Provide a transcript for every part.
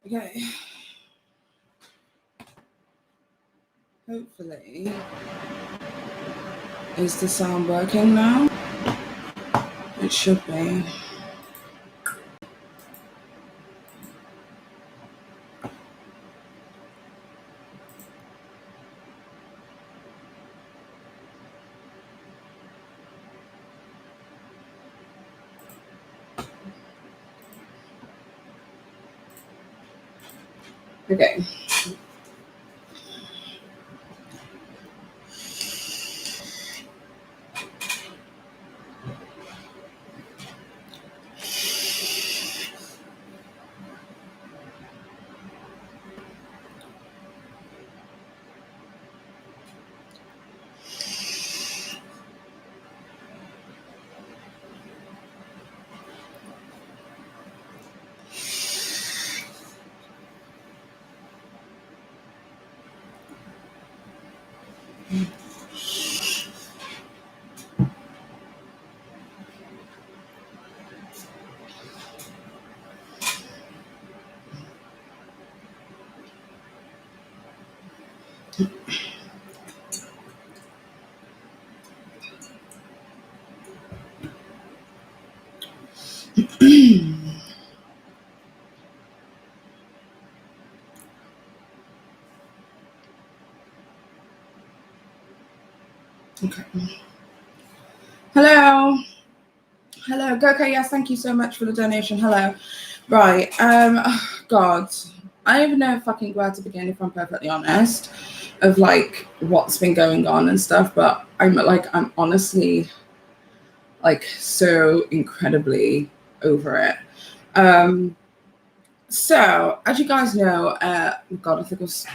Okay. Hopefully, is the sound working now? It should be. Okay. Okay. Hello. Hello. Okay, yes, thank you so much for the donation. Hello. Right. God. I don't even know fucking where to begin, if I'm perfectly honest, of like what's been going on and stuff, but I'm honestly like so incredibly over it. So as you guys know, God, I think it was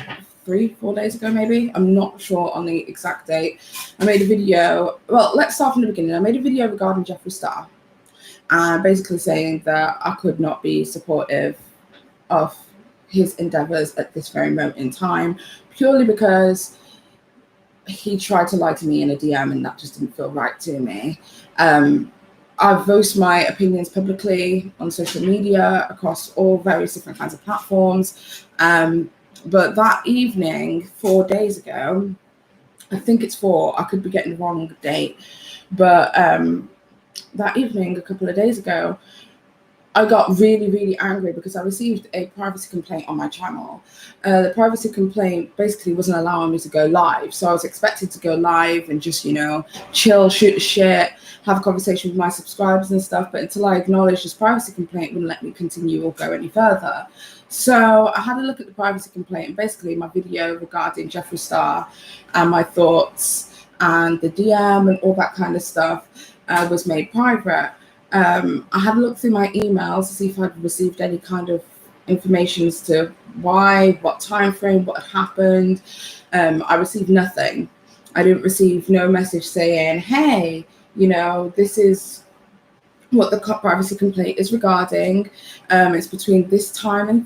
3-4 days ago, maybe. I'm not sure on the exact date. I made a video. Well, let's start from the beginning. I made a video regarding Jeffree Star, basically saying that I could not be supportive of his endeavors at this very moment in time, purely because he tried to lie to me in a DM, and that just didn't feel right to me. I've voiced my opinions publicly on social media across all various different kinds of platforms. But that evening, 4 days ago, I think it's 4, I could be getting the wrong date, but that evening, a couple of days ago, I got really, really angry because I received a privacy complaint on my channel. The privacy complaint basically wasn't allowing me to go live. So I was expected to go live and just, chill, shoot the shit, have a conversation with my subscribers and stuff. But until I acknowledged this privacy complaint, wouldn't let me continue or go any further. So I had a look at the privacy complaint, and basically my video regarding Jeffree Star and my thoughts and the DM and all that kind of stuff was made private. I had a look through my emails to see if I'd received any kind of information as to why, what time frame, what had happened. I received nothing. I didn't receive no message saying, hey, this is what the privacy complaint is regarding. It's between this time,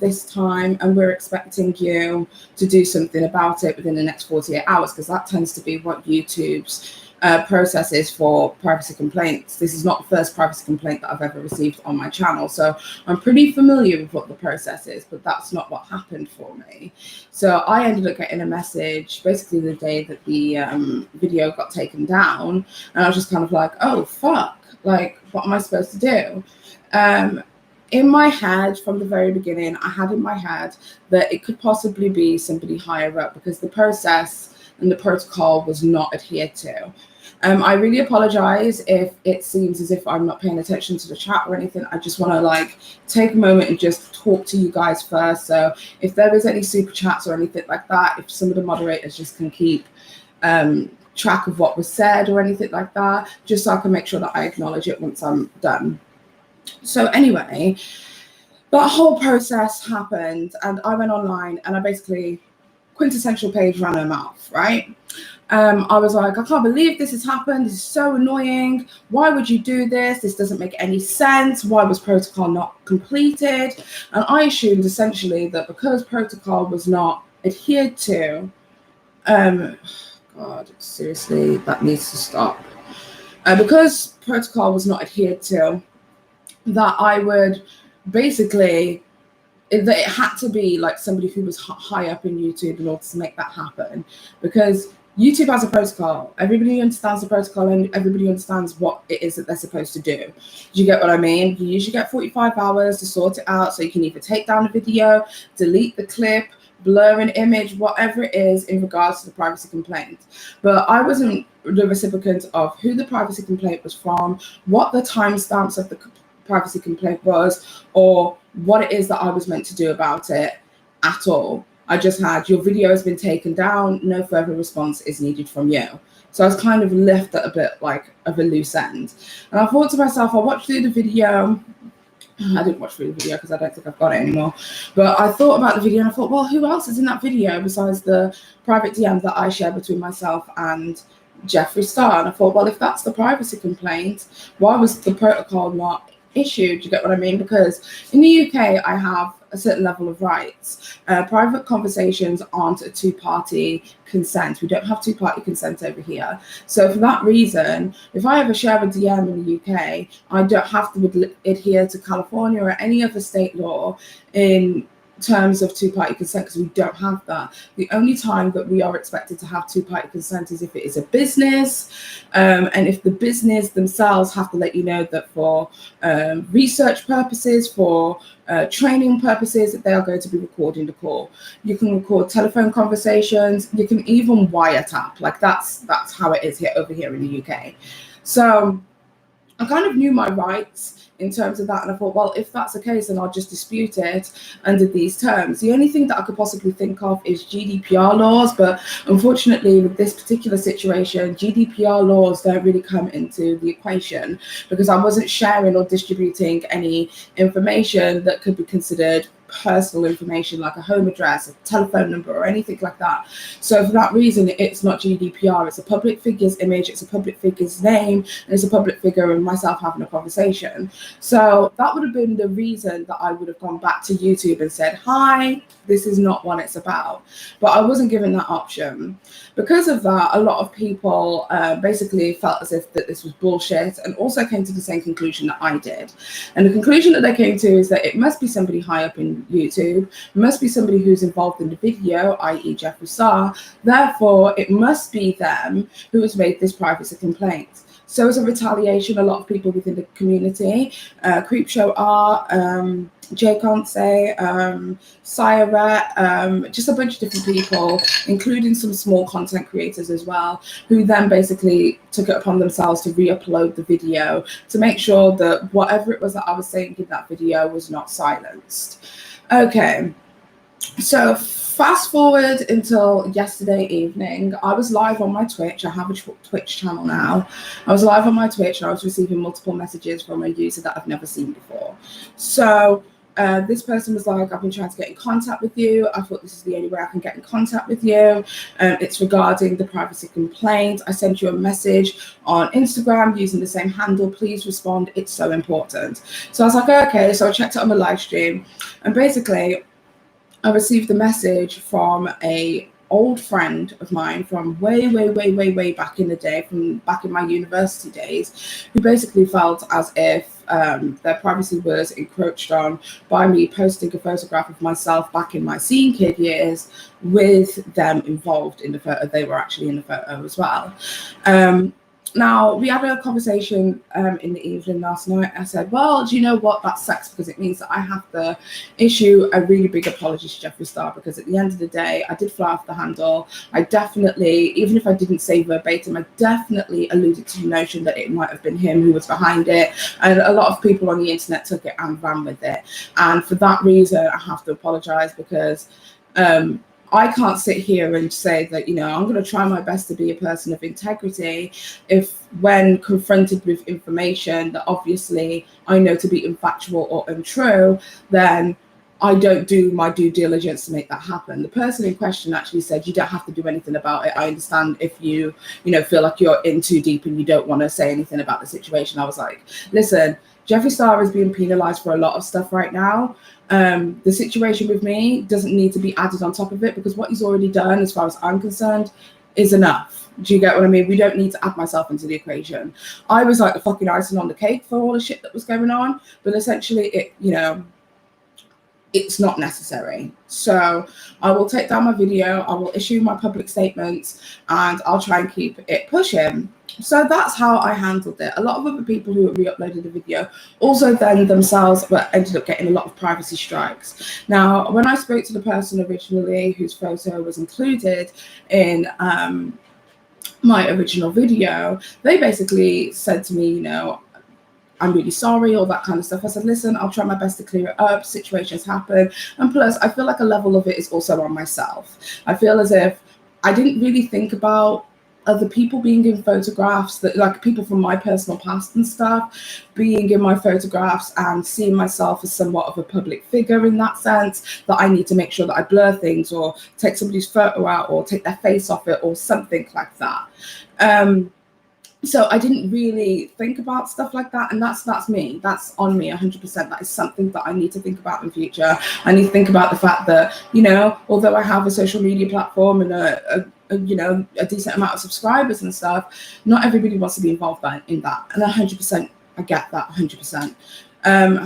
and we're expecting you to do something about it within the next 48 hours, because that tends to be what YouTube's process is for privacy complaints. This is not the first privacy complaint that I've ever received on my channel, so I'm pretty familiar with what the process is, but that's not what happened for me. So I ended up getting a message basically the day that the video got taken down, and I was just kind of like, oh fuck, like what am I supposed to do? In my head, from the very beginning, I had in my head that it could possibly be somebody higher up, because the process and the protocol was not adhered to. I really apologize if it seems as if I'm not paying attention to the chat or anything. I just want to take a moment and just talk to you guys first. So if there is any super chats or anything like that, if some of the moderators just can keep track of what was said or anything like that, just so I can make sure that I acknowledge it once I'm done. So anyway, that whole process happened, and I went online and I basically, quintessential Paige ran her mouth, right? I was like, I can't believe this has happened. This is so annoying. Why would you do this? This doesn't make any sense. Why was protocol not completed? And I assumed essentially that because protocol was not adhered to, God, seriously, that needs to stop. Because protocol was not adhered to, that I would basically that it had to be like somebody who was high up in YouTube in order to make that happen, because YouTube has a protocol. Everybody understands the protocol and everybody understands what it is that they're supposed to do. Do you get what I mean? You usually get 45 hours to sort it out, so you can either take down a video, delete the clip, blur an image, whatever it is in regards to the privacy complaint. But I wasn't the recipient of who the privacy complaint was from, what the timestamps of the privacy complaint was, or what it is that I was meant to do about it at all. I just had, your video has been taken down, no further response is needed from you. So I was kind of left at a bit like of a loose end. And I thought to myself, I watched through the video. I didn't watch through the video because I don't think I've got it anymore. But I thought about the video and I thought, well, who else is in that video besides the private DM that I shared between myself and Jeffree Star? And I thought, well, if that's the privacy complaint, why was the protocol not issued? You get what I mean? Because in the UK, I have a certain level of rights. Private conversations aren't a two-party consent. We don't have two-party consent over here. So for that reason, if I ever share a DM in the UK, I don't have to adhere to California or any other state law in terms of two-party consent, because we don't have that. The only time that we are expected to have two-party consent is if it is a business, and if the business themselves have to let you know that for research purposes, for training purposes, that they are going to be recording the call. You can record telephone conversations, you can even wiretap. Like that's how it is over here in the UK. So I kind of knew my rights in terms of that, and I thought, well, if that's the case, then I'll just dispute it under these terms. The only thing that I could possibly think of is GDPR laws, but unfortunately with this particular situation, GDPR laws don't really come into the equation, because I wasn't sharing or distributing any information that could be considered personal information, like a home address, a telephone number, or anything like that. So for that reason, it's not GDPR. It's a public figure's image, it's a public figure's name, and it's a public figure and myself having a conversation. So that would have been the reason that I would have gone back to YouTube and said, hi, this is not what it's about. But I wasn't given that option. Because of that, a lot of people basically felt as if that this was bullshit, and also came to the same conclusion that I did. And the conclusion that they came to is that it must be somebody high up in YouTube, it must be somebody who's involved in the video, i.e. Jeffree Star, therefore it must be them who has made this privacy complaint. So as a retaliation, a lot of people within the community, Creepshow R, Jay Conce, Syret, just a bunch of different people, including some small content creators as well, who then basically took it upon themselves to re-upload the video to make sure that whatever it was that I was saying in that video was not silenced. Okay, so fast forward until yesterday evening, I was live on my Twitch. I have a Twitch channel now. I was live on my Twitch and I was receiving multiple messages from a user that I've never seen before. So this person was like, I've been trying to get in contact with you. I thought this is the only way I can get in contact with you. It's regarding the privacy complaint. I sent you a message on Instagram using the same handle. Please respond. It's so important. So I was like, okay. So I checked it on the live stream, and basically I received a message from a old friend of mine from way back in the day, from back in my university days, who basically felt as if their privacy was encroached on by me posting a photograph of myself back in my Scene Kid years with them involved in the photo. They were actually in the photo as well. Now, we had a conversation in the evening last night. I said, well, do you know what? That sucks, because it means that I have to issue a really big apology to Jeffree Star, because at the end of the day, I did fly off the handle. I definitely, even if I didn't say verbatim, I definitely alluded to the notion that it might have been him who was behind it. And a lot of people on the internet took it and ran with it. And for that reason, I have to apologize, because I can't sit here and say that, you know, I'm going to try my best to be a person of integrity if, when confronted with information that obviously I know to be infactual or untrue, then I don't do my due diligence to make that happen. The person in question actually said, you don't have to do anything about it. I understand if you feel like you're in too deep and you don't want to say anything about the situation. I was like, listen, Jeffree Star is being penalized for a lot of stuff right now. The situation with me doesn't need to be added on top of it, because what he's already done, as far as I'm concerned, is enough. Do you get what I mean? We don't need to add myself into the equation. I was like the fucking icing on the cake for all the shit that was going on, but essentially it it's not necessary. So I will take down my video, I will issue my public statements, and I'll try and keep it pushing. So that's how I handled it. A lot of other people who re-uploaded the video also then themselves ended up getting a lot of privacy strikes. Now, when I spoke to the person originally whose photo was included in my original video, they basically said to me, you know, I'm really sorry, all that kind of stuff. I said, listen, I'll try my best to clear it up. Situations happen. And plus, I feel like a level of it is also on myself. I feel as if I didn't really think about other people being in photographs, that like people from my personal past and stuff being in my photographs, and seeing myself as somewhat of a public figure in that sense, that I need to make sure that I blur things or take somebody's photo out or take their face off it or something like that. So I didn't really think about stuff like that, and that's me. That's on me 100%. That is something that I need to think about in future. I need to think about the fact that, you know, although I have a social media platform and a decent amount of subscribers and stuff, not everybody wants to be involved in that, and 100%, I get that 100%.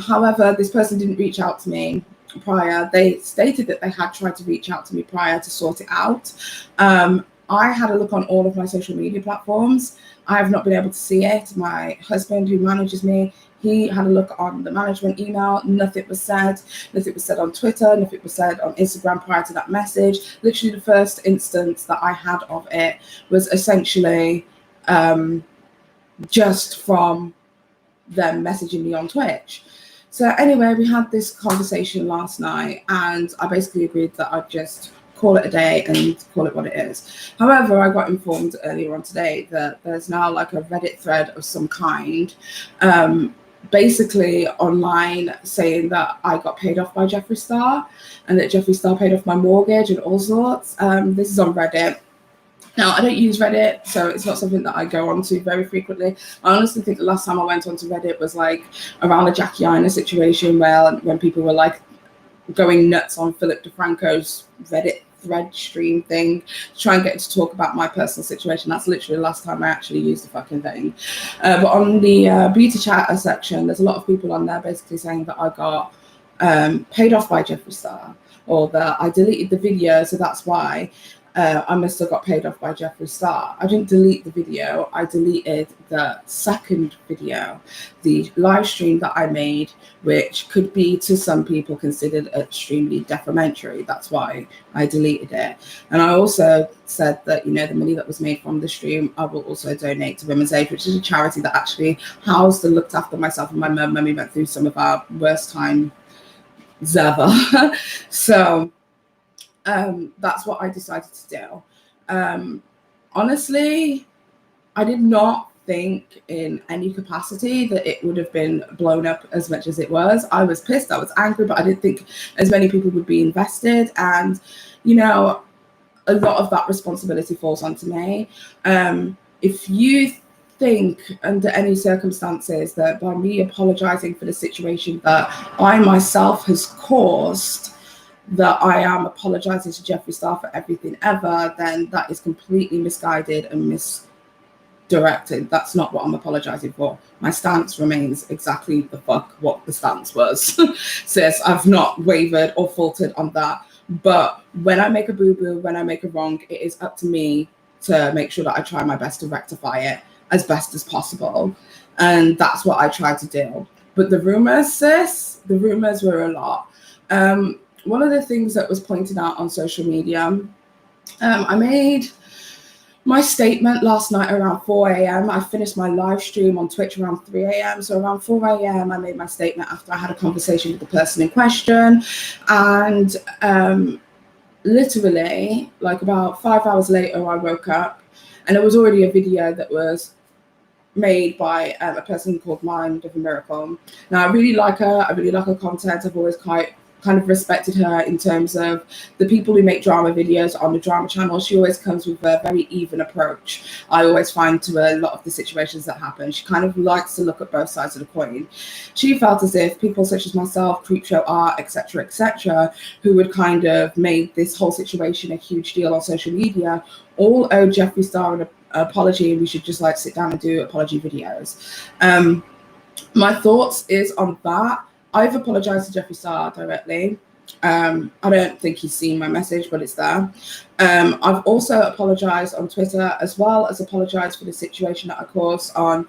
However, this person didn't reach out to me prior. They stated that they had tried to reach out to me prior to sort it out. I had a look on all of my social media platforms. I have not been able to see it. My husband, who manages me, he had a look on the management email. Nothing was said. Nothing was said on Twitter. Nothing was said on Instagram prior to that message. Literally the first instance that I had of it was essentially just from them messaging me on Twitch. So anyway, we had this conversation last night, and I basically agreed that I'd just call it a day and call it what it is. However, I got informed earlier on today that there's now like a Reddit thread of some kind, basically online, saying that I got paid off by Jeffree Star, and that Jeffree Star paid off my mortgage and all sorts. This is on Reddit. Now, I don't use Reddit, so it's not something that I go onto very frequently. I honestly think the last time I went onto Reddit was like around the Jackie Ina situation, where when people were like going nuts on Philip DeFranco's Reddit thread stream thing, try and get to talk about my personal situation. That's literally the last time I actually used the fucking thing. But on the beta chatter section, there's a lot of people on there basically saying that I got paid off by Jeffree Star, or that I deleted the video, so that's why I must have got paid off by Jeffree Star. I didn't delete the video. I deleted the second video, the live stream that I made, which could be to some people considered extremely defamatory. That's why I deleted it. And I also said that, you know, the money that was made from the stream, I will also donate to Women's Aid, which is a charity that actually housed and looked after myself and my mum when we went through some of our worst times ever. So that's what I decided to do. Honestly, I did not think in any capacity that it would have been blown up as much as it was. I was pissed, I was angry, but I didn't think as many people would be invested. And, you know, a lot of that responsibility falls onto me. If you think under any circumstances that by me apologizing for the situation that I myself has caused, that I am apologizing to Jeffree Star for everything ever, then that is completely misguided and misdirected. That's not what I'm apologizing for. My stance remains exactly the fuck what the stance was. Sis, I've not wavered or faltered on that. But when I make a boo-boo, when I make a wrong, it is up to me to make sure that I try my best to rectify it as best as possible. And that's what I tried to do. But the rumors, sis, the rumors were a lot. One of the things that was pointed out on social media, I made my statement last night around 4 a.m. I finished my live stream on Twitch around 3 a.m. So around 4 a.m. I made my statement after I had a conversation with the person in question. And literally, like about 5 hours later, I woke up and there was already a video that was made by a person called Mind of a Miracle. Now, I really like her. I really like her content. I've always kind of respected her in terms of the people who make drama videos on the drama channel. She always comes with a very even approach. I always find to a lot of the situations that happen, she kind of likes to look at both sides of the coin. She felt as if people such as myself, Creepshow Art, etc., who would kind of made this whole situation a huge deal on social media, all owe Jeffree Star an apology, and we should just like sit down and do apology videos. My thoughts is on that. I've apologized to Jeffree Star directly. I don't think he's seen my message, but it's there. I've also apologized on Twitter, as well as apologized for the situation that I caused on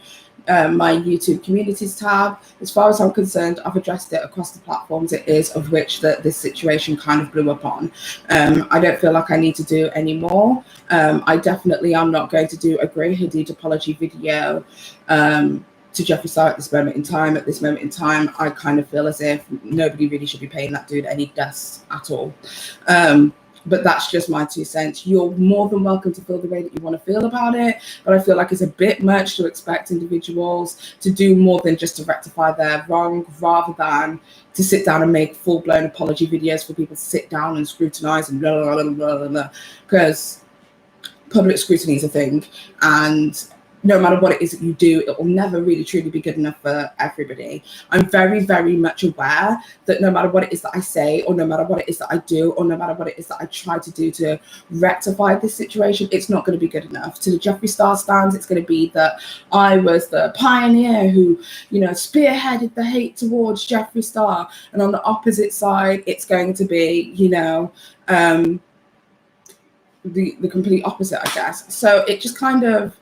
my YouTube communities tab. As far as I'm concerned, I've addressed it across the platforms it is, of which this situation kind of blew up on. I don't feel like I need to do any more. I definitely am not going to do a Grey Hadid apology video to Jeffree Star at this moment in time. At this moment in time, I kind of feel as if nobody really should be paying that dude any dust at all. But that's just my 2 cents. You're more than welcome to feel the way that you want to feel about it, but I feel like it's a bit much to expect individuals to do more than just to rectify their wrong, rather than to sit down and make full-blown apology videos for people to sit down and scrutinize and blah, blah, blah, blah, blah, because public scrutiny is a thing, and no matter what it is that you do, it will never really truly be good enough for everybody. I'm very, very much aware that no matter what it is that I say, or no matter what it is that I do, or no matter what it is that I try to do to rectify this situation, it's not going to be good enough. To the Jeffree Star stands, it's going to be that I was the pioneer who, you know, spearheaded the hate towards Jeffree Star. And on the opposite side, it's going to be, you know, the complete opposite, I guess. So it just kind of,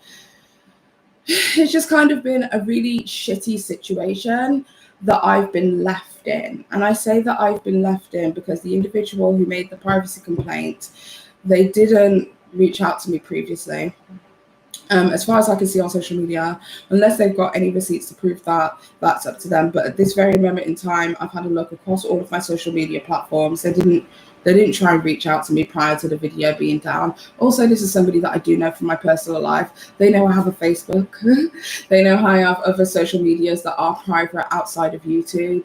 it's just kind of been a really shitty situation that I've been left in. And I say that I've been left in because the individual who made the privacy complaint, they didn't reach out to me previously. As far as I can see on social media, unless they've got any receipts to prove that, that's up to them. But at this very moment in time, I've had a look across all of my social media platforms. They didn't try and reach out to me prior to the video being down. Also, this is somebody that I do know from my personal life. They know I have a Facebook. They know I have other social medias that are private outside of YouTube.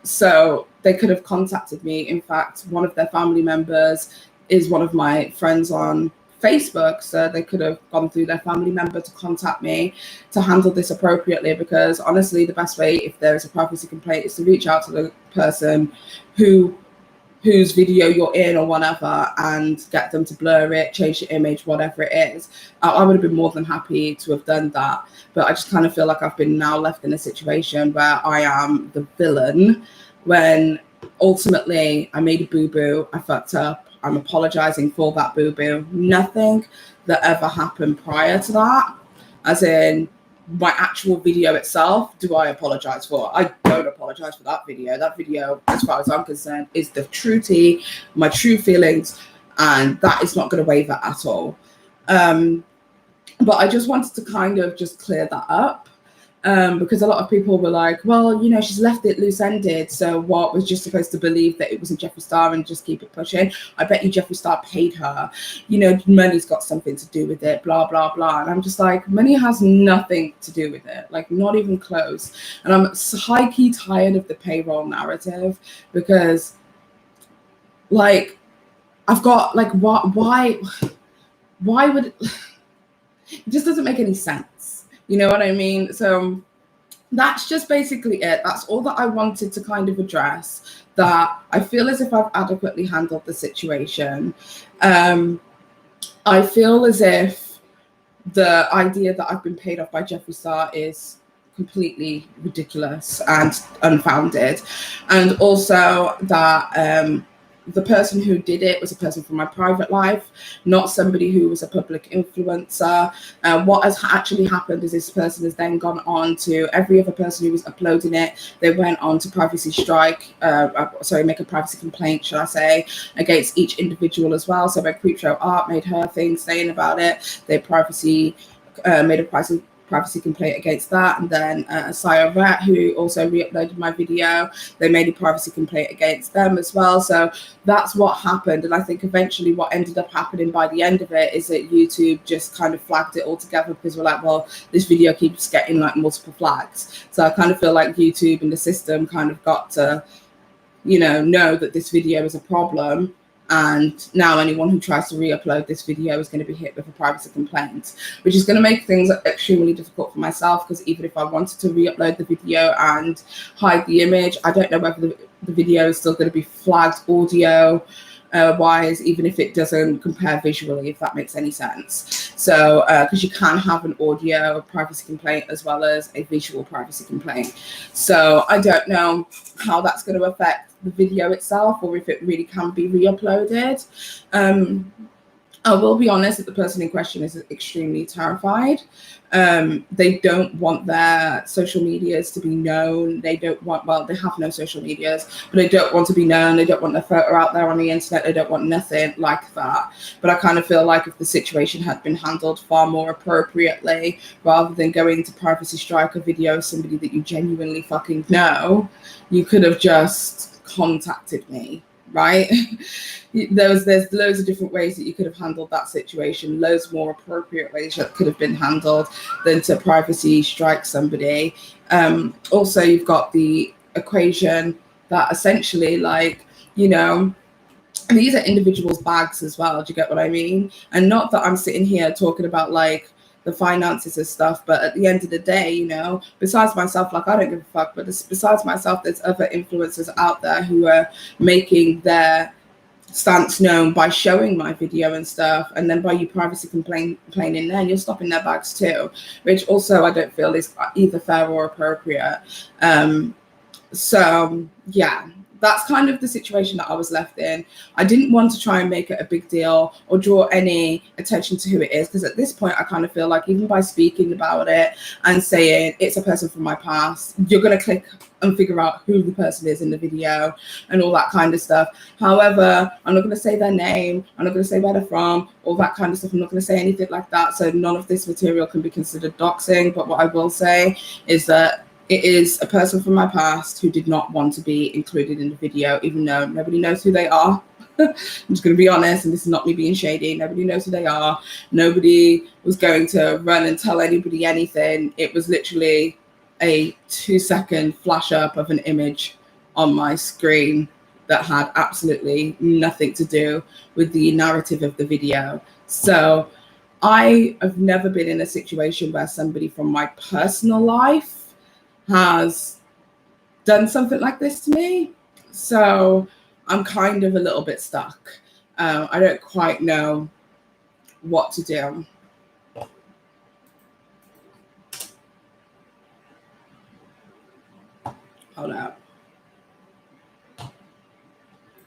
So they could have contacted me. In fact, one of their family members is one of my friends on Facebook, so they could have gone through their family member to contact me to handle this appropriately, because honestly, the best way, if there is a privacy complaint, is to reach out to the person whose video you're in or whatever, and get them to blur it, change the image, whatever it is. I would have been more than happy to have done that, but I just kind of feel like I've been now left in a situation where I am the villain, when ultimately I made a boo-boo, I fucked up, I'm apologizing for that boo-boo. Nothing that ever happened prior to that, as in my actual video itself, do I apologize for? I don't apologize for that video. That video, as far as I'm concerned, is the true tea, my true feelings, and that is not going to waver at all. But I just wanted to kind of just clear that up, because a lot of people were like, well, you know, she's left it loose-ended, so what, was just supposed to believe that it was a Jeffree Star and just keep it pushing? I bet you Jeffree Star paid her. You know, money's got something to do with it, blah, blah, blah. And I'm just like, money has nothing to do with it, like not even close. And I'm high-key tired of the payroll narrative, because, like, I've got, like, why would, it just doesn't make any sense. You know what I mean? So that's just basically it. That's all that I wanted to kind of address, that I feel as if I've adequately handled the situation. I feel as if the idea that I've been paid off by Jeffree Star is completely ridiculous and unfounded. And also that the person who did it was a person from my private life, not somebody who was a public influencer. What has actually happened is this person has then gone on to every other person who was uploading it. They went on to privacy strike, make a privacy complaint, should I say, against each individual as well. So when Creepshow Art made her thing saying about it, they made a privacy complaint against that. And then Saya Rat, who also re-uploaded my video, they made a privacy complaint against them as well. So that's what happened. And I think eventually what ended up happening by the end of it is that YouTube just kind of flagged it all together, because we're like, well, this video keeps getting like multiple flags. So I kind of feel like YouTube and the system kind of got to, you know that this video is a problem. And now anyone who tries to re-upload this video is going to be hit with a privacy complaint, which is going to make things extremely difficult for myself, because even if I wanted to re-upload the video and hide the image, I don't know whether the video is still going to be flagged audio wise, even if it doesn't compare visually, if that makes any sense. So because you can have an audio privacy complaint as well as a visual privacy complaint. So I don't know how that's going to affect the video itself or if it really can be re-uploaded. I will be honest that the person in question is extremely terrified. They don't want their social medias to be known. They don't want, well, they have no social medias, but they don't want to be known. They don't want their photo out there on the internet. They don't want nothing like that. But I kind of feel like if the situation had been handled far more appropriately, rather than going to privacy strike a video of somebody that you genuinely fucking know, you could have just contacted me. Right? There's loads of different ways that you could have handled that situation, loads more appropriate ways that could have been handled than to privacy strike somebody. Also, you've got the equation that essentially, like, you know, these are individuals' bags as well. Do you get what I mean? And not that I'm sitting here talking about like the finances and stuff, but at the end of the day, you know, besides myself, like, I don't give a fuck, but besides myself, there's other influencers out there who are making their stance known by showing my video and stuff, and then by you privacy complaining there, and you're stopping their bags too, which also I don't feel is either fair or appropriate. So yeah, that's kind of the situation that I was left in. I didn't want to try and make it a big deal or draw any attention to who it is, because at this point I kind of feel like even by speaking about it and saying it's a person from my past, you're going to click and figure out who the person is in the video and all that kind of stuff. However, I'm not going to say their name, I'm not going to say where they're from, all that kind of stuff. I'm not going to say anything like that, so none of this material can be considered doxing. But what I will say is that it is a person from my past who did not want to be included in the video, even though nobody knows who they are. I'm just going to be honest, and this is not me being shady. Nobody knows who they are. Nobody was going to run and tell anybody anything. It was literally a 2-second flash up of an image on my screen that had absolutely nothing to do with the narrative of the video. So I have never been in a situation where somebody from my personal life has done something like this to me. So I'm kind of a little bit stuck. I don't quite know what to do. Hold up.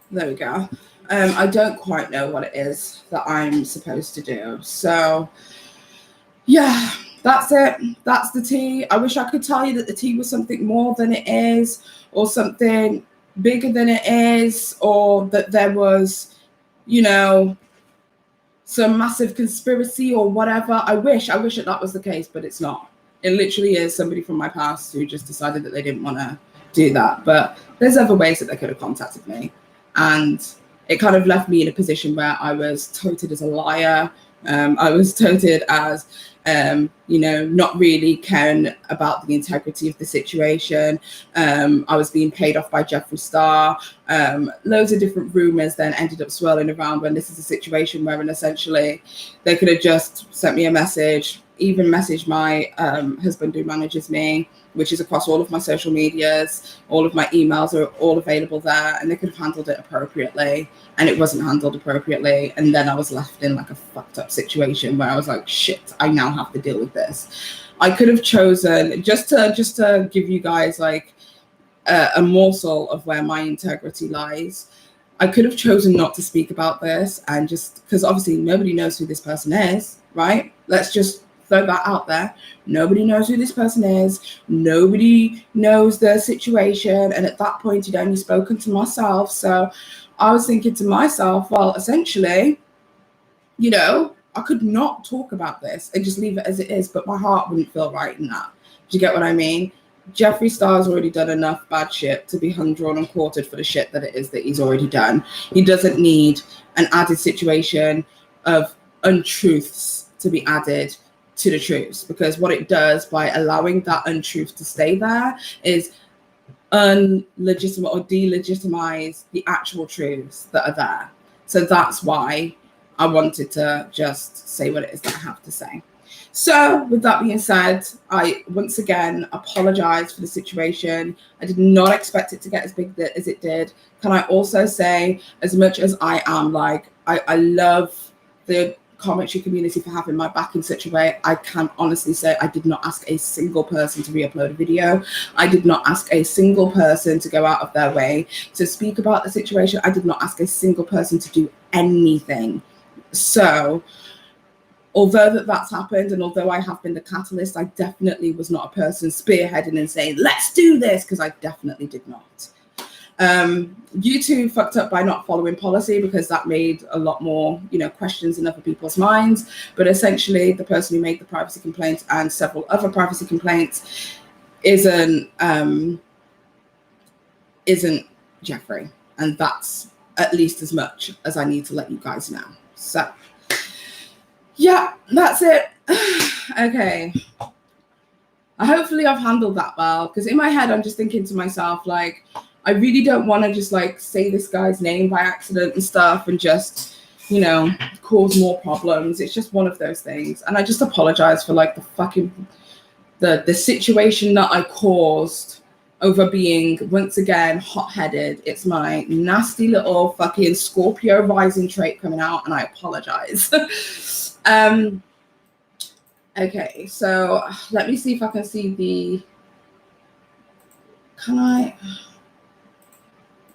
There we go. I don't quite know what it is that I'm supposed to do. So yeah, that's it. That's the tea. I wish I could tell you that the tea was something more than it is, or something bigger than it is, or that there was, you know, some massive conspiracy or whatever. I wish that was the case, but it's not. It literally is somebody from my past who just decided that they didn't want to do that. But there's other ways that they could have contacted me. And it kind of left me in a position where I was touted as a liar. I was touted as, you know, not really caring about the integrity of the situation. I was being paid off by Jeffree Star. Loads of different rumors then ended up swirling around when this is a situation where essentially they could have just sent me a message, even messaged my husband who manages me, which is across all of my social medias. All of my emails are all available there, and they could have handled it appropriately, and it wasn't handled appropriately. And then I was left in like a fucked up situation where I was like, shit, I now have to deal with this. I could have chosen, just to give you guys like a morsel of where my integrity lies, I could have chosen not to speak about this, and just because obviously nobody knows who this person is, right? Let's just throw that out there. Nobody knows who this person is. Nobody knows the situation. And at that point, you'd only spoken to myself. So I was thinking to myself, well, essentially, you know, I could not talk about this and just leave it as it is, but my heart wouldn't feel right in that. Do you get what I mean? Jeffree Star's already done enough bad shit to be hung, drawn, and quartered for the shit that it is that he's already done. He doesn't need an added situation of untruths to be added to the truths, because what it does by allowing that untruth to stay there is unlegitimate or delegitimize the actual truths that are there. So that's why I wanted to just say what it is that I have to say. So with that being said, I once again apologize for the situation. I did not expect it to get as big as it did. Can I also say, as much as I am like, I love the commentary community for having my back in such a way. I can honestly say I did not ask a single person to re-upload a video. I did not ask a single person to go out of their way to speak about the situation. I did not ask a single person to do anything. So although that's happened, and although I have been the catalyst, I definitely was not a person spearheading and saying, let's do this, because I definitely did not. YouTube fucked up by not following policy, because that made a lot more, questions in other people's minds. But essentially, the person who made the privacy complaints and several other privacy complaints isn't Jeffree. And that's at least as much as I need to let you guys know. So yeah, that's it. Okay. Hopefully I've handled that well, because in my head, I'm just thinking to myself, like, I really don't want to just like say this guy's name by accident and stuff and just, cause more problems. It's just one of those things. And I just apologize for like the situation that I caused over being, once again, hot-headed. It's my nasty little fucking Scorpio rising trait coming out, and I apologize. Okay, so let me see if I can see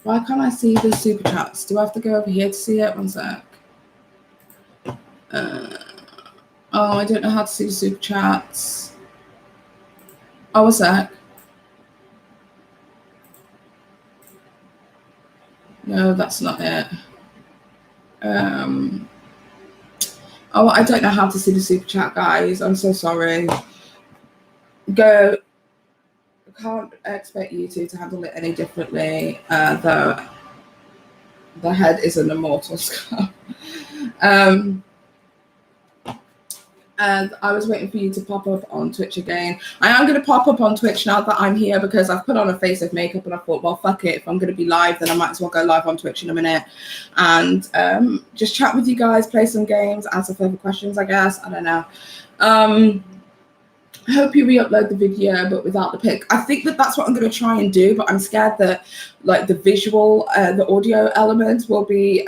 why can't I see the super chats? Do I have to go over here to see it? One sec. I don't know how to see the super chats. Oh, a sec. No, that's not it. Oh, I don't know how to see the super chat, guys. I'm so sorry. I can't expect you to handle it any differently. The head is an immortal scar. And I was waiting for you to pop up on Twitch again. I am going to pop up on Twitch now that I'm here, because I've put on a face of makeup and I thought, well, fuck it. If I'm going to be live, then I might as well go live on Twitch in a minute and just chat with you guys, play some games, answer further questions, I guess. I don't know. I hope you re-upload the video, but without the pic. I think that's what I'm going to try and do, but I'm scared that like the visual, the audio element will be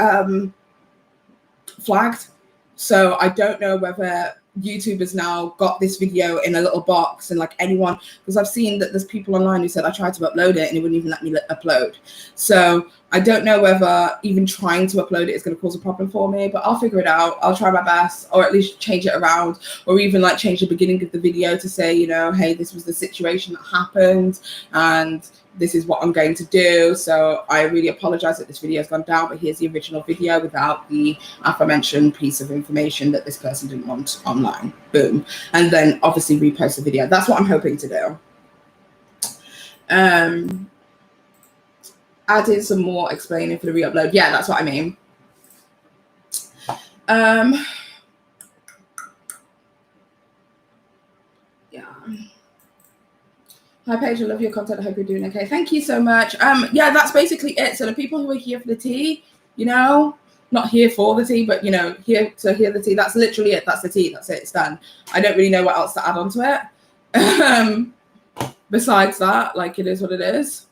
flagged. So I don't know whether YouTube has now got this video in a little box, and like anyone, because I've seen that there's people online who said I tried to upload it and it wouldn't even let me upload. So I don't know whether even trying to upload it is going to cause a problem for me, but I'll figure it out. I'll try my best, or at least change it around, or even like change the beginning of the video to say, hey, this was the situation that happened and this is what I'm going to do. So I really apologize that this video has gone down, but here's the original video without the aforementioned piece of information that this person didn't want online. Boom. And then obviously repost the video. That's what I'm hoping to do. Add in some more explaining for the re-upload. Yeah, that's what I mean. Yeah. Hi, Paige. I love your content. I hope you're doing okay. Thank you so much. Yeah, that's basically it. So the people who are here for the tea, not here for the tea, but, here to hear the tea, that's literally it. That's the tea. That's it. It's done. I don't really know what else to add on to it. Besides that, like, it is what it is.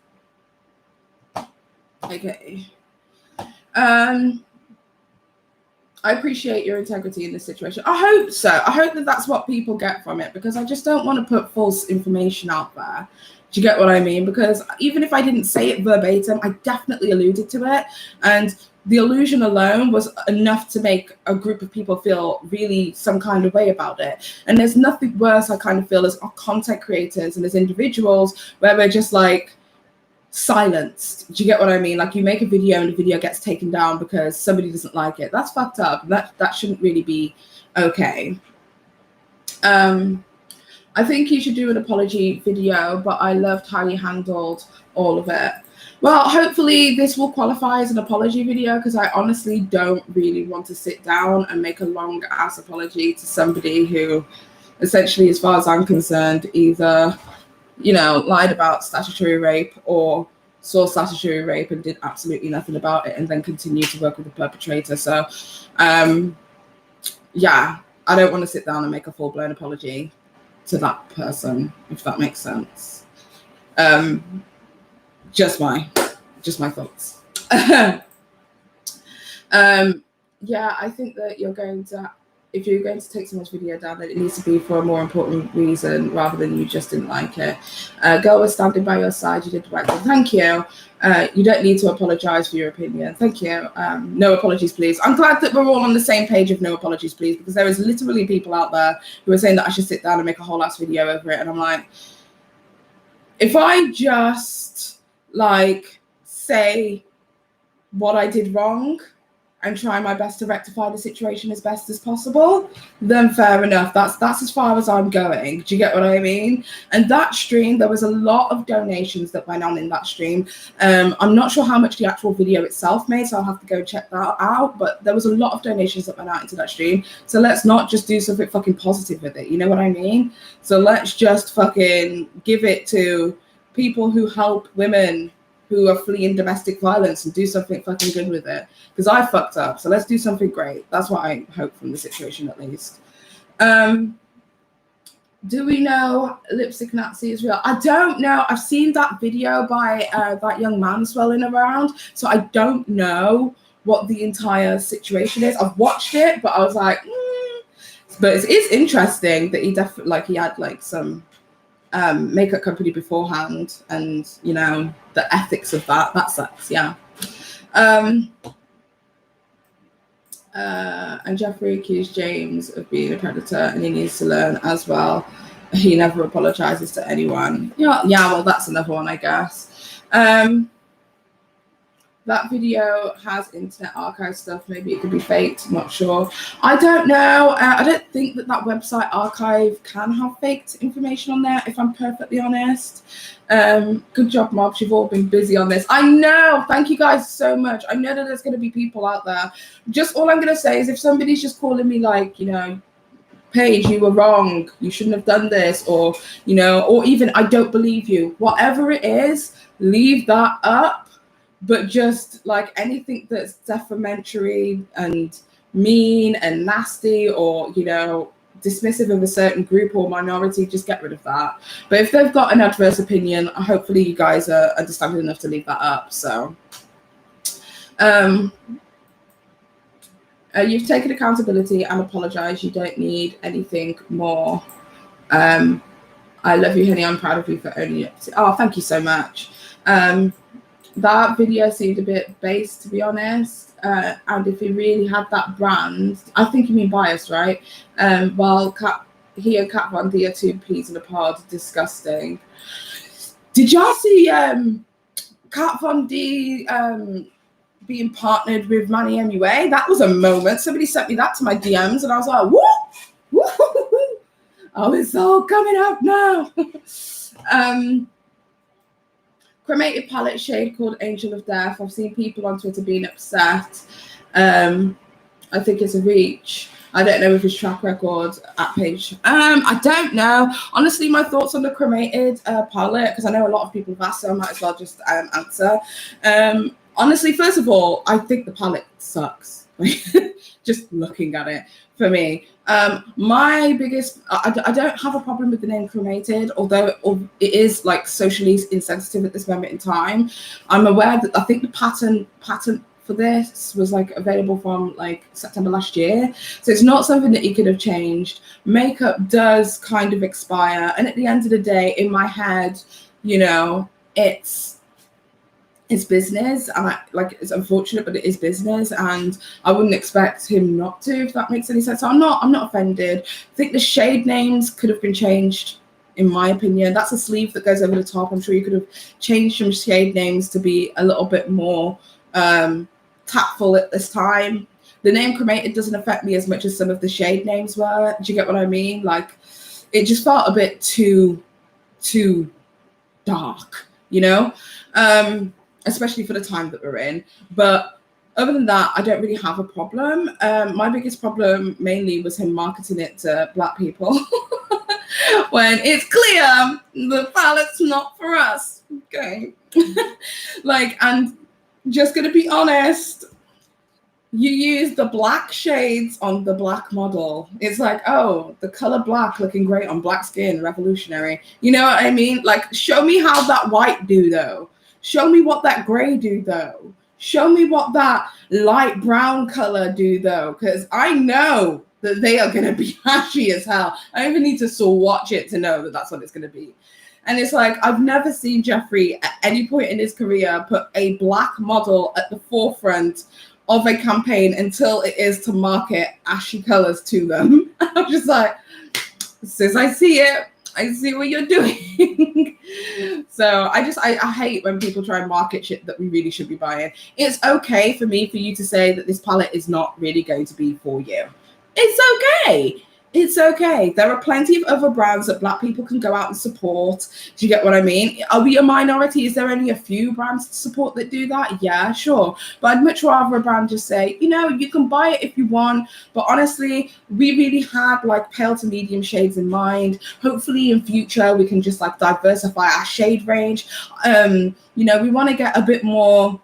Okay. I appreciate your integrity in this situation. I hope so. I hope that that's what people get from it, because I just don't want to put false information out there. Do you get what I mean? Because even if I didn't say it verbatim, I definitely alluded to it. And the allusion alone was enough to make a group of people feel really some kind of way about it. And there's nothing worse, I kind of feel, as content creators and as individuals, where we're just like, silenced. Do you get what I mean? Like, you make a video and the video gets taken down because somebody doesn't like it. That's fucked up. That shouldn't really be okay. I think you should do an apology video, but I loved how you handled all of it. Well, hopefully this will qualify as an apology video, because I honestly don't really want to sit down and make a long ass apology to somebody who essentially, as far as I'm concerned, either lied about statutory rape or saw statutory rape and did absolutely nothing about it and then continued to work with the perpetrator. So, yeah, I don't want to sit down and make a full-blown apology to that person, if that makes sense. Just my thoughts. Yeah, I think that you're going to if you're going to take someone's video down, then it needs to be for a more important reason rather than you just didn't like it. Girl was standing by your side. You did the right thing. Thank you. You don't need to apologize for your opinion. Thank you. No apologies, please. I'm glad that we're all on the same page of no apologies, please, because there is literally people out there who are saying that I should sit down and make a whole ass video over it. And I'm like, if I just like say what I did wrong and try my best to rectify the situation as best as possible, then fair enough. That's as far as I'm going. Do you get what I mean? And that stream, there was a lot of donations that went on in that stream. I'm not sure how much the actual video itself made, so I'll have to go check that out. But there was a lot of donations that went out into that stream. So let's not just do something fucking positive with it. You know what I mean? So let's just fucking give it to people who help women who are fleeing domestic violence and do something fucking good with it. Because I fucked up, so let's do something great. That's what I hope from the situation, at least. Do we know Lipstick Nazi is real? I don't know. I've seen that video by that young man swelling around, so I don't know what the entire situation is. I've watched it, but I was like, But it is interesting that he definitely, like, he had like some makeup company beforehand, and you know the ethics of that sucks. Yeah. And Jeffree accused James of being a predator, and he needs to learn as well. He never apologizes to anyone. Yeah, well, that's another one, I guess. That video has Internet Archive stuff. Maybe it could be faked. Not sure. I don't know. I don't think that website archive can have faked information on there, if I'm perfectly honest. Good job, mobs. You've all been busy on this. I know. Thank you guys so much. I know that there's going to be people out there. Just all I'm going to say is if somebody's just calling me like, you know, Paige, you were wrong. You shouldn't have done this. Or, you know, or even I don't believe you. Whatever it is, leave that up. But just like anything that's defamatory and mean and nasty, or, you know, dismissive of a certain group or minority, just get rid of that. But if they've got an adverse opinion, hopefully you guys are understanding enough to leave that up. So you've taken accountability and apologized. You don't need anything more. I love you, honey. I'm proud of you for owning it. Oh, thank you so much. That video seemed a bit base, to be honest. And if he really had that brand, I think you mean bias, right? While he and Kat Von D are two peas in a pod, disgusting. Did y'all see Kat Von D being partnered with Manny MUA? That was a moment. Somebody sent me that to my DMs, and I was like, woo! Oh, it's all coming up now. Cremated palette shade called Angel of Death. I've seen people on Twitter being upset. I think it's a reach. I don't know if his track record at Paige. I don't know. Honestly, my thoughts on the cremated palette, because I know a lot of people have asked, so I might as well just answer. Honestly, first of all, I think the palette sucks. Just looking at it for me. My biggest, I don't have a problem with the name cremated, although it is like socially insensitive at this moment in time. I'm aware that I think the patent for this was like available from like September last year. So it's not something that you could have changed. Makeup does kind of expire. And at the end of the day, in my head, you know, it's business, and it's unfortunate, but it is business, and I wouldn't expect him not to, if that makes any sense. So I'm not offended. I think the shade names could have been changed, in my opinion. That's a sleeve that goes over the top. I'm sure you could have changed some shade names to be a little bit more tactful at this time. The name cremated doesn't affect me as much as some of the shade names were. Do you get what I mean? Like, it just felt a bit too dark, you know? Especially for the time that we're in. But other than that, I don't really have a problem. My biggest problem mainly was him marketing it to Black people when it's clear the palette's not for us. Okay. And just gonna be honest, you use the black shades on the black model. It's like, oh, the color black looking great on black skin, revolutionary. You know what I mean? Like, show me how that white do though. Show me what that gray do, though. Show me what that light brown color do though, because I know that they are going to be ashy as hell. I don't even need to swatch it to know that that's what it's going to be. And it's like, I've never seen Jeffree at any point in his career put a black model at the forefront of a campaign until it is to market ashy colors to them. I'm just like, since I see it, I see what you're doing. So I hate when people try and market shit that we really should be buying. It's okay for you to say that this palette is not really going to be for you. It's okay. It's okay. There are plenty of other brands that Black people can go out and support. Do you get what I mean? Are we a minority? Is there only a few brands to support that do that? Yeah, sure. But I'd much rather a brand just say, you know, you can buy it if you want. But honestly, we really had like pale to medium shades in mind. Hopefully in future, we can just like diversify our shade range. You know, we want to get a bit more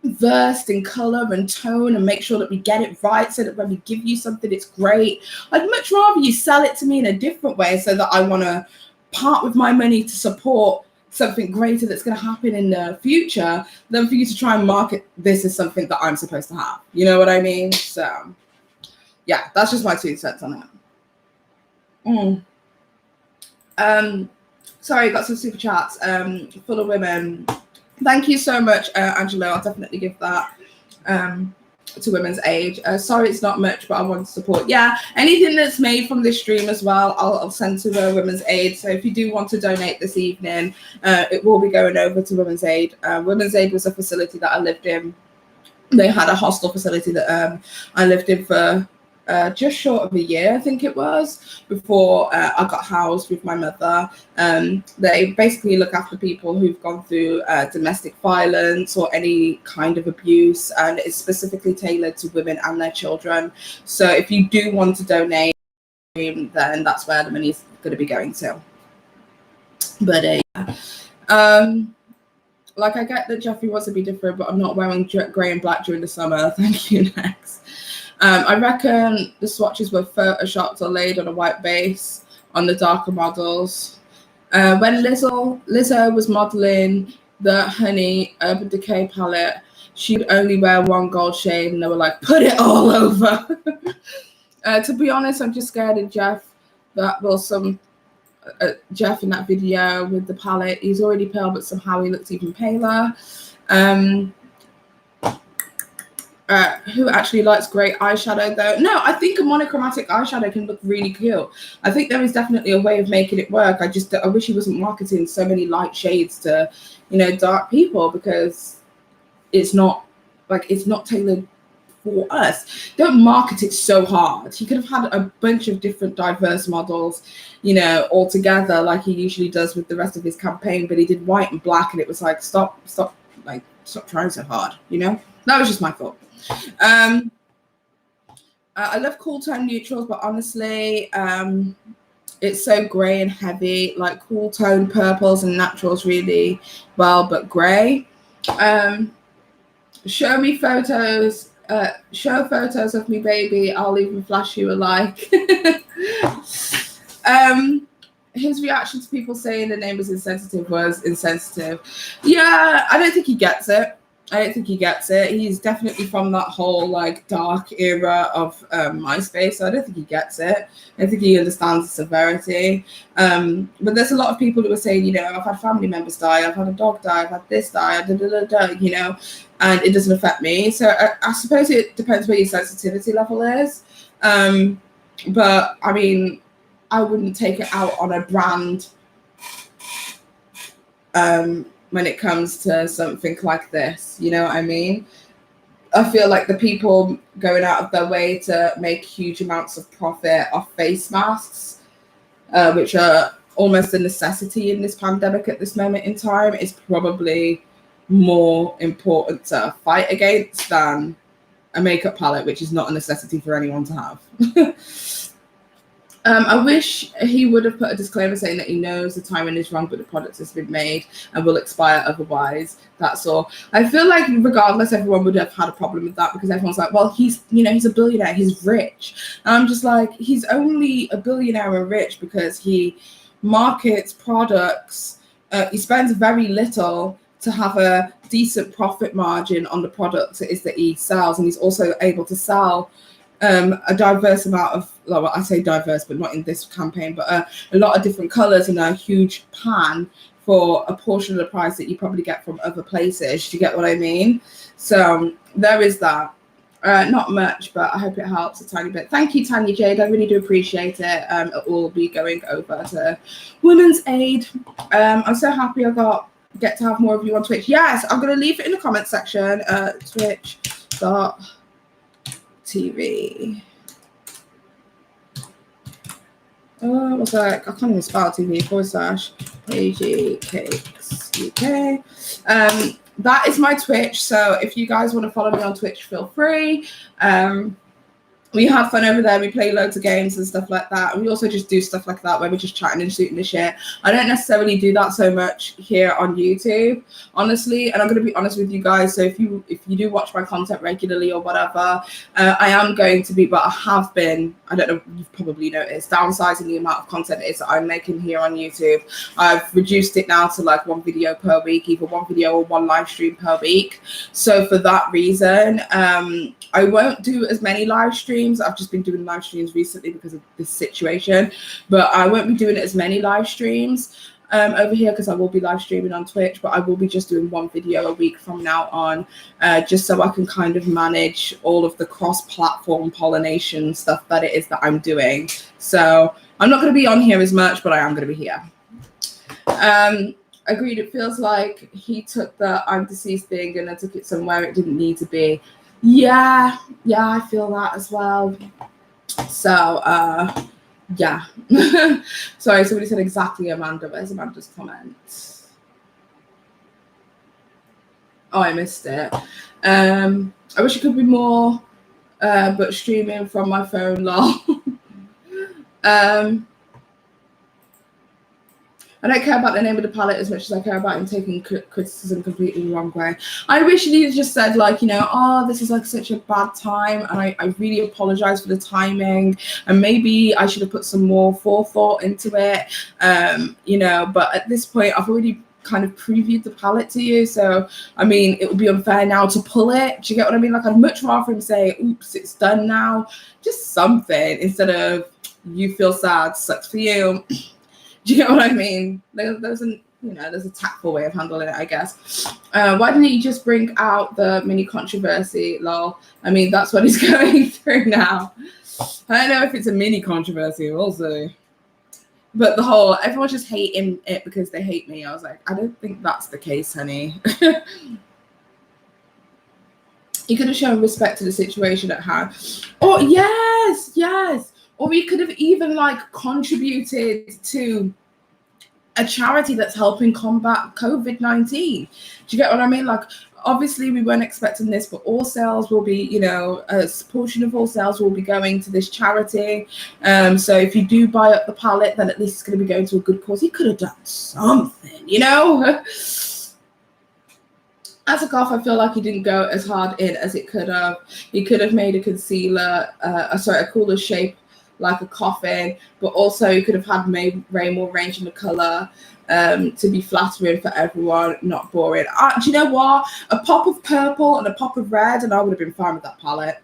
versed in color and tone and make sure that we get it right so that when we give you something, it's great. I'd much rather you sell it to me in a different way so that I want to part with my money to support something greater that's going to happen in the future than for you to try and market this as something that I'm supposed to have. You know what I mean? So yeah, that's just my 2 cents on it. Sorry, got some super chats full of women. Thank you so much, Angelo. I'll definitely give that to Women's Aid. Sorry, it's not much, but I want to support. Yeah, anything that's made from this stream as well, I'll send to Women's Aid. So if you do want to donate this evening, it will be going over to Women's Aid. Women's Aid was a facility that I lived in. They had a hostel facility that I lived in for just short of a year, I think it was, before I got housed with my mother. They basically look after people who've gone through domestic violence or any kind of abuse, and it's specifically tailored to women and their children. So if you do want to donate, then that's where the money's going to be going to. But like, I get that Jeffree wants to be different, but I'm not wearing grey and black during the summer. Thank you. Next. I reckon the swatches were photoshopped or laid on a white base on the darker models. When Lizzo was modeling the Honey Urban Decay palette, she would only wear one gold shade, and they were like, put it all over. To be honest, I'm just scared of Jeff. That was some Jeff in that video with the palette. He's already pale, but somehow he looks even paler. Who actually likes great eyeshadow though? No, I think a monochromatic eyeshadow can look really cool. I think there is definitely a way of making it work. I wish he wasn't marketing so many light shades to, you know, dark people, because it's not tailored for us. Don't market it so hard. He could have had a bunch of different diverse models, you know, all together like he usually does with the rest of his campaign, but he did white and black, and it was like, stop trying so hard, you know? That was just my thought. I love cool tone neutrals, but honestly, it's so gray and heavy. Like cool tone purples and naturals really well, but gray. Show me photos. Show photos of me, baby. I'll even flash you a like. His reaction to people saying the name was insensitive. Yeah, I don't think he gets it. He's definitely from that whole like dark era of MySpace. So I don't think he gets it. I don't think he understands the severity. But there's a lot of people who are saying, you know, I've had family members die, I've had a dog die, I've had this die, you know, and it doesn't affect me. So I suppose it depends where your sensitivity level is. But I mean, I wouldn't take it out on a brand when it comes to something like this, you know what I mean? I feel like the people going out of their way to make huge amounts of profit off face masks, which are almost a necessity in this pandemic at this moment in time, is probably more important to fight against than a makeup palette, which is not a necessity for anyone to have. I wish he would have put a disclaimer saying that he knows the timing is wrong, but the product has been made and will expire otherwise. That's all. I feel like regardless, everyone would have had a problem with that, because everyone's like, well, he's a billionaire, he's rich. And I'm just like, he's only a billionaire and rich because he markets products. He spends very little to have a decent profit margin on the products it is that he sells, and he's also able to sell a diverse amount of, well, I say diverse, but not in this campaign, but a lot of different colors in a huge pan for a portion of the price that you probably get from other places. Do you get what I mean? So there is that. Not much, but I hope it helps a tiny bit. Thank you, Tanya Jade. I really do appreciate it. It will be going over to Women's Aid. I'm so happy I get to have more of you on Twitch. Yes, I'm going to leave it in the comment section. Twitch.tv. What's that? I can't even spell TV. / Paige Cakes UK. That is my Twitch, so if you guys want to follow me on Twitch, feel free. We have fun over there. We play loads of games and stuff like that. And we also just do stuff like that where we're just chatting and shooting the shit. I don't necessarily do that so much here on YouTube, honestly. And I'm going to be honest with you guys. So if you do watch my content regularly or whatever, I am going to be, but I have been, I don't know, you've probably noticed, downsizing the amount of content it is that I'm making here on YouTube. I've reduced it now to like 1 video per week, either 1 video or 1 live stream per week. So for that reason, I won't do as many live streams. I've just been doing live streams recently because of this situation, but I won't be doing as many live streams over here because I will be live streaming on Twitch, but I will be just doing 1 video a week from now on, just so I can kind of manage all of the cross-platform pollination stuff that it is that I'm doing. So I'm not going to be on here as much, but I am going to be here. Agreed. It feels like he took the I'm deceased thing and I took it somewhere it didn't need to be. Yeah, I feel that as well. So, yeah. Sorry, somebody said exactly Amanda. Where's Amanda's comment? Oh, I missed it. I wish it could be more, but streaming from my phone, lol. I don't care about the name of the palette as much as I care about him taking criticism completely the wrong way. I wish he had just said, like, you know, oh, this is like such a bad time, and I really apologize for the timing, and maybe I should have put some more forethought into it, you know, but at this point, I've already kind of previewed the palette to you, so, I mean, it would be unfair now to pull it. Do you get what I mean? Like, I'd much rather him say, oops, it's done now, just something, instead of, you feel sad, sucks for you. Do you get what I mean? There's a tactful way of handling it, I guess. Why didn't he just bring out the mini controversy, lol? I mean, that's what he's going through now. I don't know if it's a mini controversy, we'll see. But the whole, everyone just hating it because they hate me. I was like, I don't think that's the case, honey. He could have shown respect to the situation at hand. Oh, yes. Or we could have even like contributed to a charity that's helping combat COVID-19. Do you get what I mean? Like, obviously we weren't expecting this, but all sales will be, you know, a portion of all sales will be going to this charity. So if you do buy up the palette, then at least it's going to be going to a good cause. He could have done something, you know? As a goth, I feel like he didn't go as hard in as it could have. He could have made a concealer, a cooler shape, like a coffin, but also you could have had way more range in the color to be flattering for everyone, not boring. Do you know what? A pop of purple and a pop of red, and I would have been fine with that palette.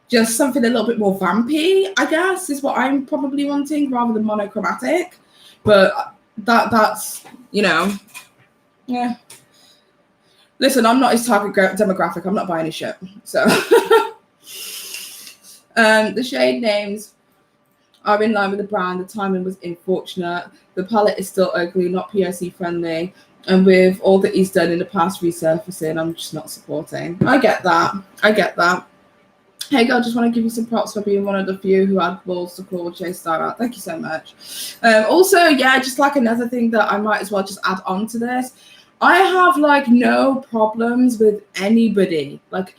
Just something a little bit more vampy, I guess, is what I'm probably wanting, rather than monochromatic. But that's, you know, yeah. Listen, I'm not his target demographic. I'm not buying his shit. So the shade names are in line with the brand. The timing was unfortunate. The palette is still ugly, not POC friendly. And with all that he's done in the past resurfacing, I'm just not supporting. I get that. Hey girl, just want to give you some props for being one of the few who had balls to call Jay Star out. Thank you so much. Also, yeah, just like another thing that I might as well just add on to this. I have like no problems with anybody. Like,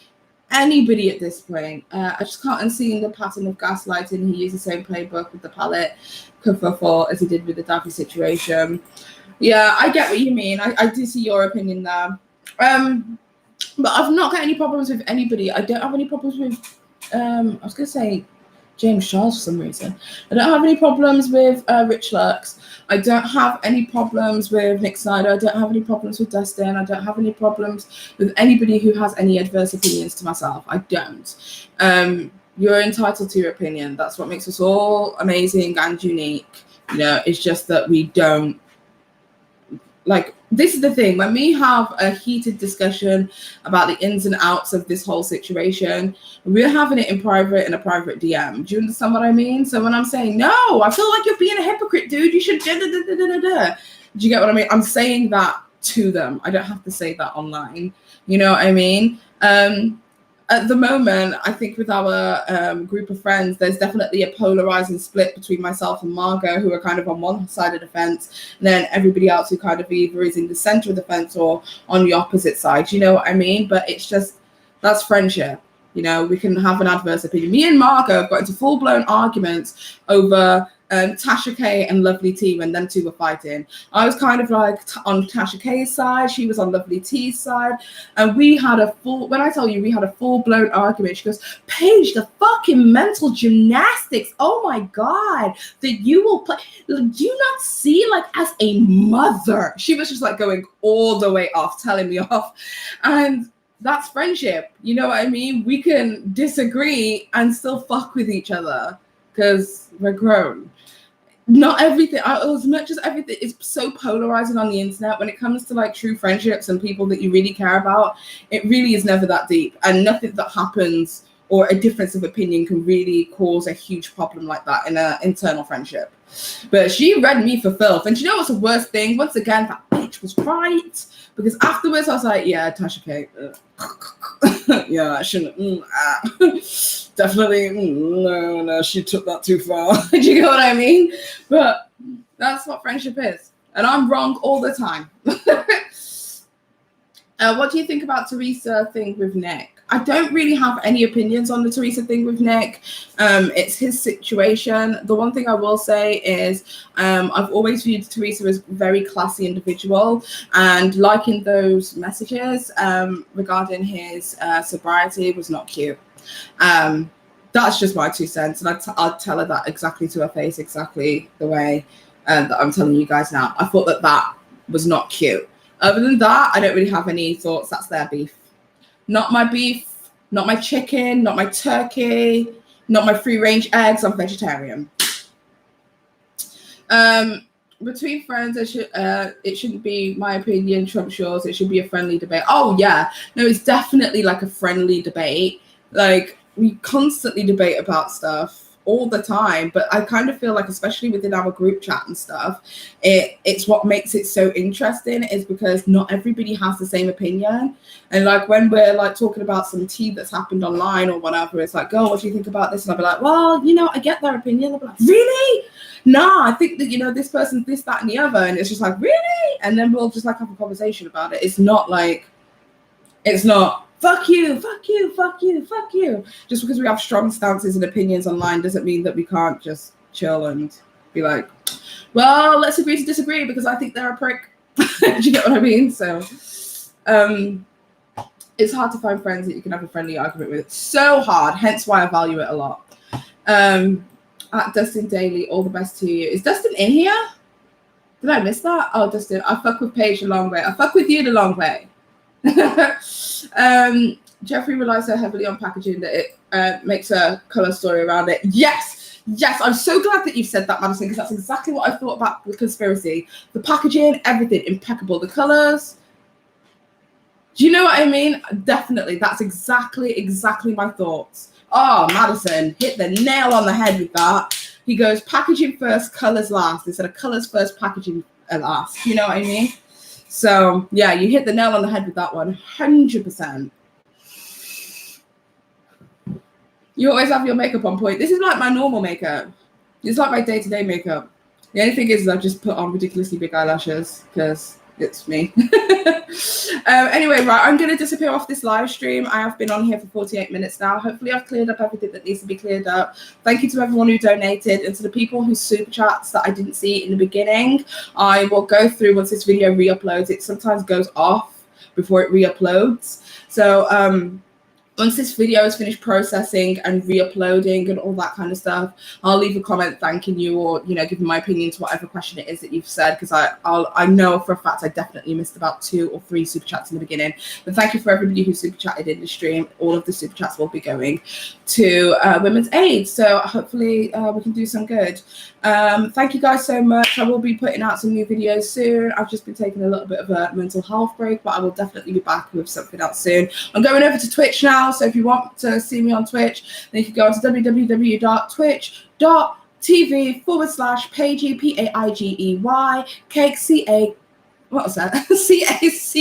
anybody at this point. I just can't unsee the pattern of gaslighting. He used the same playbook with the palette kerfuffle as he did with the Daffy situation. Yeah, I get what you mean. I do see your opinion there. But I've not got any problems with anybody. I don't have any problems with, I was going to say James Charles for some reason. I don't have any problems with Rich Lux. I don't have any problems with Nick Snyder. I don't have any problems with Dustin. I don't have any problems with anybody who has any adverse opinions to myself. I don't. You're entitled to your opinion. That's what makes us all amazing and unique. You know, it's just that we don't, like, this is the thing. When we have a heated discussion about the ins and outs of this whole situation, we're having it in private, in a private DM. Do you understand what I mean? So when I'm saying, no, I feel like you're being a hypocrite, dude. You should do you get what I mean? I'm saying that to them. I don't have to say that online. You know what I mean? At the moment, I think with our group of friends, there's definitely a polarizing split between myself and Margot, who are kind of on one side of the fence, and then everybody else who kind of either is in the center of the fence or on the opposite side. You know what I mean? But it's just, that's friendship. You know, we can have an adverse opinion. Me and Margot have got into full-blown arguments over Tasha K and Lovely T when them two were fighting. I was kind of like on Tasha K's side, she was on Lovely T's side, and we had a full, when I tell you we had a full-blown argument, she goes, Paige, the fucking mental gymnastics, oh my god, that you will play, do you not see, like, as a mother, she was just like going all the way off, telling me off. And that's friendship, you know what I mean? We can disagree and still fuck with each other because we're grown. Not everything, as much as everything is so polarizing on the internet, when it comes to like true friendships and people that you really care about, it really is never that deep, and nothing that happens or a difference of opinion can really cause a huge problem like that in an internal friendship. But she read me for filth, and do you know what's the worst thing? Once again, that bitch was right, because afterwards I was like, yeah, Tasha K, yeah, I shouldn't, definitely, no, she took that too far. Do you know what I mean? But that's what friendship is, and I'm wrong all the time. What do you think about Teresa thing with Nick? I don't really have any opinions on the Teresa thing with Nick. It's his situation. The one thing I will say is I've always viewed Teresa as a very classy individual, and liking those messages regarding his sobriety was not cute. That's just my 2 cents, and I'd tell her that exactly to her face, exactly the way that I'm telling you guys now. I thought that was not cute. Other than that, I don't really have any thoughts. That's their beef. Not my beef, not my chicken, not my turkey, not my free-range eggs. I'm vegetarian. Between friends, it shouldn't be my opinion trumps yours. It should be a friendly debate. Oh, yeah. No, it's definitely like a friendly debate. Like, we constantly debate about stuff all the time, but I kind of feel like, especially within our group chat and stuff, it's what makes it so interesting is because not everybody has the same opinion. And like when we're like talking about some tea that's happened online or whatever, it's like, girl, what do you think about this? And I'll be like, well, you know, I get their opinion. They'll be like, really? Nah, I think that, you know, this person's this, that, and the other. And it's just like, really? And then we'll just like have a conversation about it. It's not like, it's not, fuck you, fuck you, fuck you, fuck you. Just because we have strong stances and opinions online doesn't mean that we can't just chill and be like, well, let's agree to disagree because I think they're a prick. Do you get what I mean? So it's hard to find friends that you can have a friendly argument with. It's so hard, hence why I value it a lot. At Dustin Daly, all the best to you. Is Dustin in here? Did I miss that? Oh, Dustin, I fuck with Paige a long way. I fuck with you the long way. Jeffree relies so heavily on packaging that it makes a color story around it. Yes, I'm so glad that you've said that, Madison, because that's exactly what I thought about the conspiracy. The packaging, everything impeccable. The colors. Do you know what I mean? Definitely, that's exactly my thoughts. Oh, Madison hit the nail on the head with that. He goes packaging first, colors last, instead of colors first, packaging last. You know what I mean? So, yeah, you hit the nail on the head with that one, 100%. You always have your makeup on point. This is like my normal makeup. It's like my day-to-day makeup. The only thing is I just put on ridiculously big eyelashes because it's me. Anyway, right, I'm going to disappear off this live stream. I have been on here for 48 minutes now. Hopefully I've cleared up everything that needs to be cleared up. Thank you to everyone who donated, and to the people who super chats that I didn't see in the beginning. I will go through once this video re-uploads. It sometimes goes off before it re-uploads. So once this video is finished processing and re-uploading and all that kind of stuff, I'll leave a comment thanking you, or, you know, giving my opinion to whatever question it is that you've said, because I know for a fact I definitely missed about 2 or 3 super chats in the beginning. But thank you for everybody who super chatted in the stream. All of the super chats will be going to Women's Aid, so hopefully we can do some good. Thank you guys so much. I will be putting out some new videos soon. I've just been taking a little bit of a mental health break, but I will definitely be back with something else soon. I'm going over to Twitch now, so if you want to see me on Twitch, then you can go to www.twitch.tv/Paigey, Paigey, cake, C-A, what was that? CACKES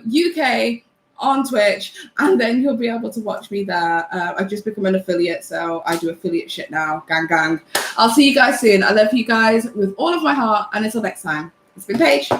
UK on Twitch, and then you'll be able to watch me there. I've just become an affiliate, so I do affiliate shit now. Gang, gang. I'll see you guys soon. I love you guys with all of my heart, and until next time, it's been Paige.